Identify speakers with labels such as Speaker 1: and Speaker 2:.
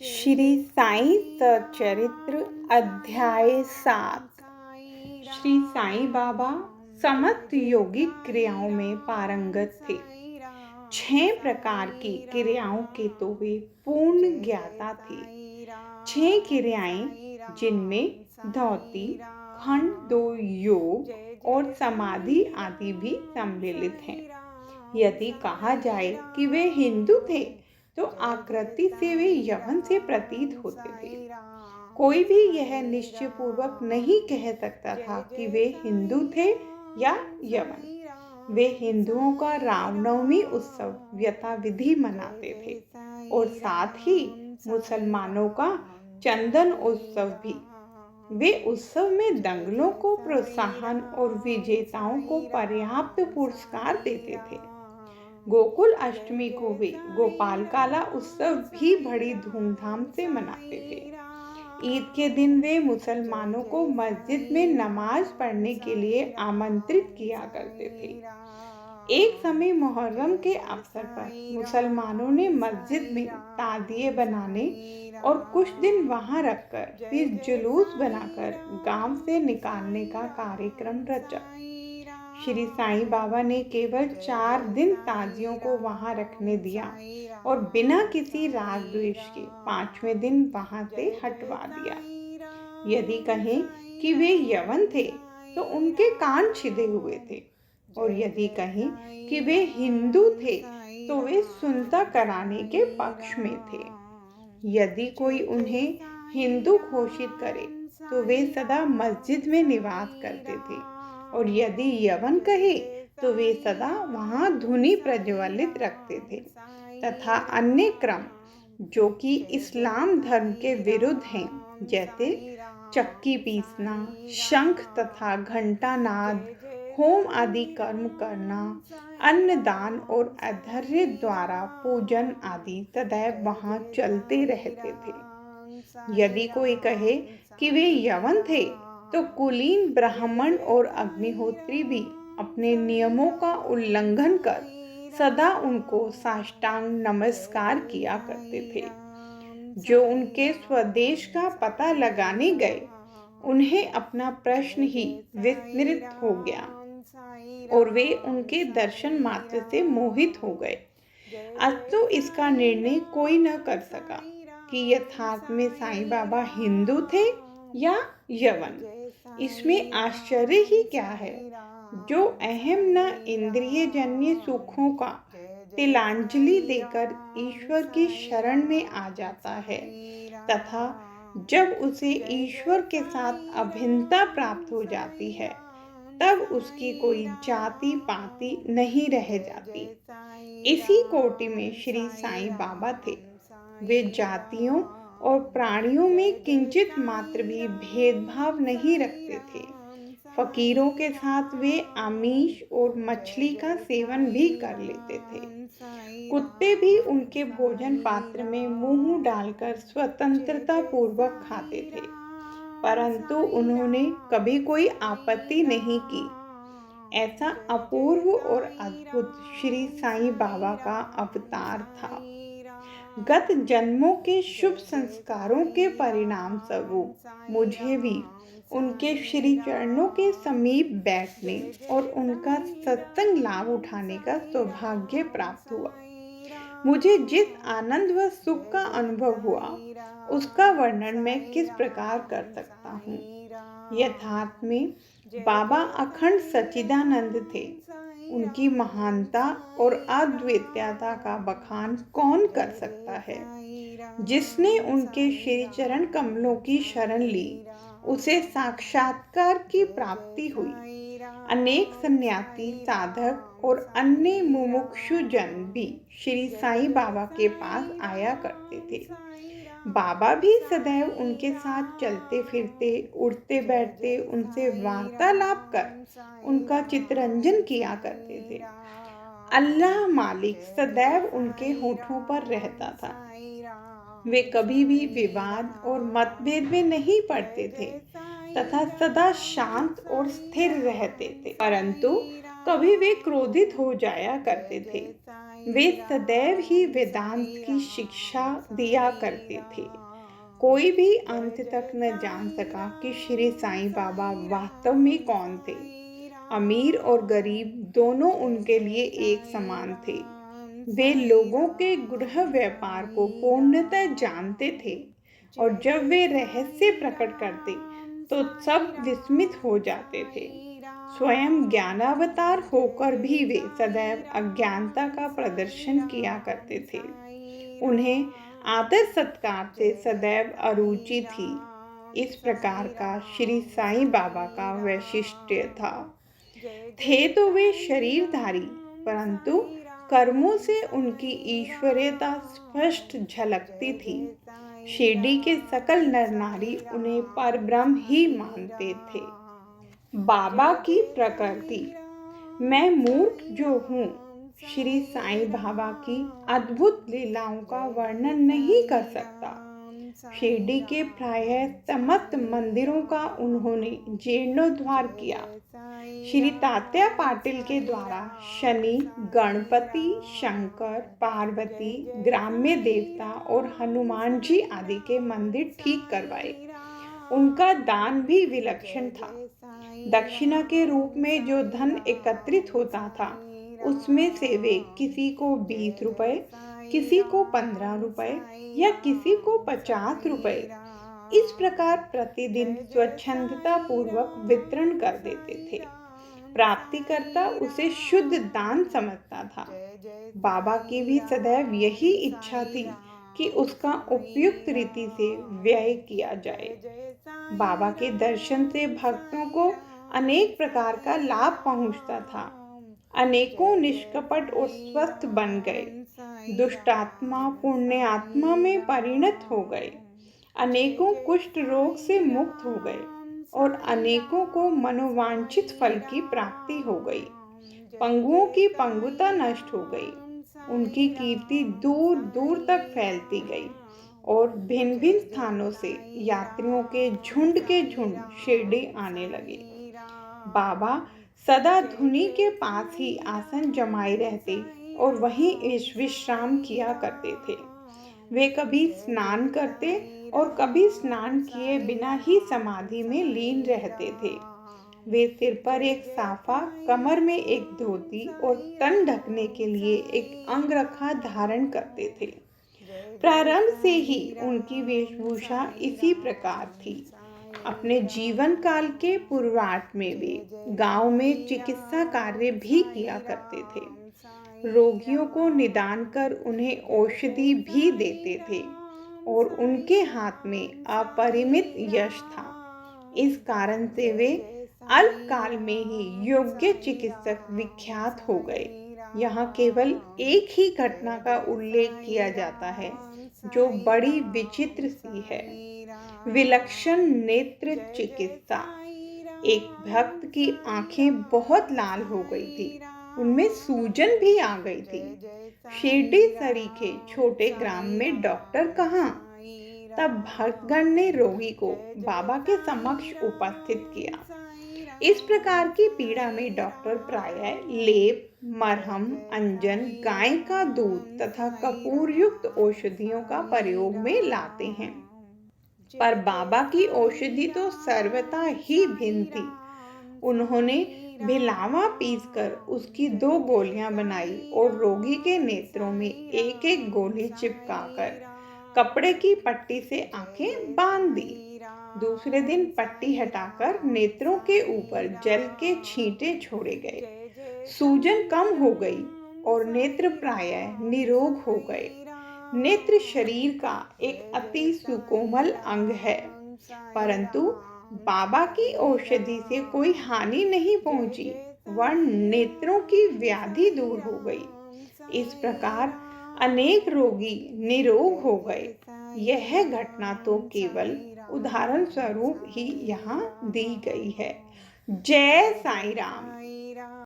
Speaker 1: श्री साई सच्चरित्र अध्याय 7। श्री साईं बाबा समस्त योगिक क्रियाओं में पारंगत थे। 6 प्रकार की क्रियाओं के तो वे पूर्ण ज्ञाता थे। 6 क्रियाएं जिनमें धौती, खंड 2 योग और समाधि आदि भी सम्मिलित हैं। यदि कहा जाए कि वे हिंदू थे तो आकृति से वे यवन से प्रतीत होते थे। कोई भी यह निश्चय पूर्वक नहीं कह सकता था कि वे हिंदू थे या यवन। वे हिंदुओं का रामनवमी उत्सव यथाविधि मनाते थे और साथ ही मुसलमानों का चंदन उत्सव भी। वे उत्सव में दंगलों को प्रोत्साहन और विजेताओं को पर्याप्त पुरस्कार देते थे। गोकुल अष्टमी को वे गोपाल काला उत्सव भी बड़ी धूमधाम से मनाते थे। ईद के दिन वे मुसलमानों को मस्जिद में नमाज पढ़ने के लिए आमंत्रित किया करते थे। एक समय मुहर्रम के अवसर पर मुसलमानों ने मस्जिद में ताजिए बनाने और कुछ दिन वहां रखकर फिर जुलूस बनाकर गांव से निकालने का कार्यक्रम रचा। श्री साईं बाबा ने केवल 4 दिन ताजियों को वहां रखने दिया और बिना किसी राग द्वेष के 5वें दिन वहां से हटवा दिया। यदि कहें कि वे यवन थे तो उनके कान छिदे हुए थे, और यदि कहें कि वे हिंदू थे तो वे सुनता कराने के पक्ष में थे। यदि कोई उन्हें हिंदू घोषित करे तो वे सदा मस्जिद में निवास करते थे, और यदि यवन कहे तो वे सदा वहां धुनी प्रज्वलित रखते थे तथा अन्य क्रम जो कि इस्लाम धर्म के विरुद्ध हैं, जैसे चक्की पीसना, शंख तथा घंटा नाद, होम आदि कर्म करना, अन्नदान और अधर्य द्वारा पूजन आदि सदैव वहां चलते रहते थे। यदि कोई कहे कि वे यवन थे तो कुलीन ब्राह्मण और अग्निहोत्री भी अपने नियमों का उल्लंघन कर सदा उनको साष्टांग नमस्कार किया करते थे। जो उनके स्वदेश का पता लगाने गए उन्हें अपना प्रश्न ही विस्मृत हो गया और वे उनके दर्शन मात्र से मोहित हो गए। अस्तु इसका निर्णय कोई न कर सका कि यथार्थ में साईं बाबा हिंदू थे या यवन। इसमें आश्चर्य ही क्या है, जो अहम न इंद्रिय जन्य सुखों का तिलांजलि देकर ईश्वर की शरण में आ जाता है तथा जब उसे ईश्वर के साथ अभिन्नता प्राप्त हो जाती है तब उसकी कोई जाति पाति नहीं रह जाती। इसी कोटि में श्री साईं बाबा थे। वे जातियों और प्राणियों में किंचित मात्र भी भेदभाव नहीं रखते थे। फकीरों के साथ वे आमिष और मछली का सेवन भी कर लेते थे। कुत्ते भी उनके भोजन पात्र में मुंह डालकर स्वतंत्रता पूर्वक खाते थे, परंतु उन्होंने कभी कोई आपत्ति नहीं की। ऐसा अपूर्व और अद्भुत श्री साईं बाबा का अवतार था। गत जन्मों के शुभ संस्कारों के परिणाम स्वरूप मुझे भी उनके श्री चरणों के समीप बैठने और उनका सत्संग लाभ उठाने का सौभाग्य प्राप्त हुआ। मुझे जिस आनंद व सुख का अनुभव हुआ उसका वर्णन मैं किस प्रकार कर सकता हूँ। यथार्थ में बाबा अखंड सच्चिदानंद थे। उनकी महानता और अद्वितीयता का बखान कौन कर सकता है। जिसने उनके श्री चरण कमलों की शरण ली उसे साक्षात्कार की प्राप्ति हुई। अनेक सन्यासी, साधक और अन्य मुमुक्षु जन भी श्री साईं बाबा के पास आया करते थे। बाबा भी सदैव उनके साथ चलते फिरते, उठते बैठते, उनसे वार्तालाप कर उनका चितरंजन किया करते थे। अल्लाह मालिक सदैव उनके होठों पर रहता था। वे कभी भी विवाद और मतभेद में नहीं पड़ते थे तथा सदा शांत और स्थिर रहते थे, परंतु कभी वे क्रोधित हो जाया करते थे। वे सदैव ही वेदांत की शिक्षा दिया करते थे। कोई भी अंत तक न जान सका कि श्री साईं बाबा वास्तव में कौन थे। अमीर और गरीब दोनों उनके लिए एक समान थे। वे लोगों के गृह व्यापार को पूर्णतः जानते थे और जब वे रहस्य प्रकट करते तो सब विस्मित हो जाते थे। स्वयं ज्ञानावतार होकर भी वे सदैव अज्ञानता का प्रदर्शन किया करते थे। उन्हें आदर सत्कार से सदैव अरुचि थी। इस प्रकार का श्री साईं बाबा का वैशिष्ट्य था। थे तो वे शरीरधारी, परंतु कर्मों से उनकी ईश्वरीयता स्पष्ट झलकती थी। शिरडी के सकल नर नारी उन्हें परब्रह्म ही मानते थे। बाबा की प्रकृति। मैं मूर्ख जो हूँ, श्री साईं बाबा की अद्भुत लीलाओं का वर्णन नहीं कर सकता। शिरडी के प्रायः समस्त मंदिरों का उन्होंने जीर्णोद्धार किया। श्री तात्या पाटिल के द्वारा शनि, गणपति, शंकर, पार्वती, ग्राम्य देवता और हनुमान जी आदि के मंदिर ठीक करवाए। उनका दान भी विलक्षण था। दक्षिणा के रूप में जो धन एकत्रित होता था, उसमें से वे किसी को 20 रुपए, किसी को 15 रुपए या किसी को 50 रुपए इस प्रकार प्रतिदिन स्वच्छंदता पूर्वक वितरण कर देते थे। प्राप्तिकर्ता उसे शुद्ध दान समझता था। बाबा की भी सदैव यही इच्छा थी कि उसका उपयुक्त रीति से व्यय किया जाए। बाबा के दर्शन से भक्तों को अनेक प्रकार का लाभ पहुंचता था। अनेकों निष्कपट और स्वस्थ बन गए। दुष्टात्मा पुण्य आत्मा में परिणत हो गए। अनेकों कुष्ठ रोग से मुक्त हो गए और अनेकों को मनोवांछित फल की प्राप्ति हो गई। पंगुओं की पंगुता नष्ट हो गई। उनकी कीर्ति दूर दूर तक फैलती गई और भिन्न भिन्न स्थानों से यात्रियों के झुंड शिरडी आने लगे। बाबा सदा धुनी के पास ही आसन जमाए रहते और वहीं विश्राम किया करते थे। वे कभी स्नान करते और कभी स्नान किए बिना ही समाधि में लीन रहते थे। वे सिर पर एक साफा, कमर में एक धोती और तन ढकने के लिए एक अंगरखा धारण करते थे। प्रारंभ से ही उनकी वेशभूषा इसी प्रकार थी। अपने जीवन काल के पूर्वार्ध में वे गांव में चिकित्सा कार्य भी किया करते थे। रोगियों को निदान कर उन्हें औषधि भी देते थे और उनके हाथ में अपरिमित यश था। इस कारण से वे अल्पकाल में ही योग्य चिकित्सक विख्यात हो गए। यहाँ केवल एक ही घटना का उल्लेख किया जाता है जो बड़ी विचित्र सी है। विलक्षण नेत्र चिकित्सा। एक भक्त की आंखें बहुत लाल हो गई थी, उनमें सूजन भी आ गई थी। शिरडी सरीखे छोटे ग्राम में डॉक्टर कहाँ? तब भक्तगण ने रोगी को बाबा के समक्ष उपस्थित किया। इस प्रकार की पीड़ा में डॉक्टर प्रायः लेप, मरहम, अंजन, गाय का दूध तथा कपूर युक्त औषधियों का प्रयोग में लाते हैं, पर बाबा की औषधि तो सर्वथा ही भिन्न थी। उन्होंने भिलावा पीसकर उसकी 2 गोलियां बनाई और रोगी के नेत्रों में एक एक गोली चिपकाकर कपड़े की पट्टी से आंखें बांध दी। दूसरे दिन पट्टी हटाकर नेत्रों के ऊपर जल के छींटे छोड़े गए। सूजन कम हो गई और नेत्र प्रायः निरोग हो गए। नेत्र शरीर का एक अति सुकोमल अंग है, परंतु बाबा की औषधि से कोई हानि नहीं पहुंची, वरन नेत्रों की व्याधि दूर हो गई। इस प्रकार अनेक रोगी निरोग हो गए। यह घटना तो केवल उदाहरण स्वरूप ही यहाँ दी गई है। जय साईं राम।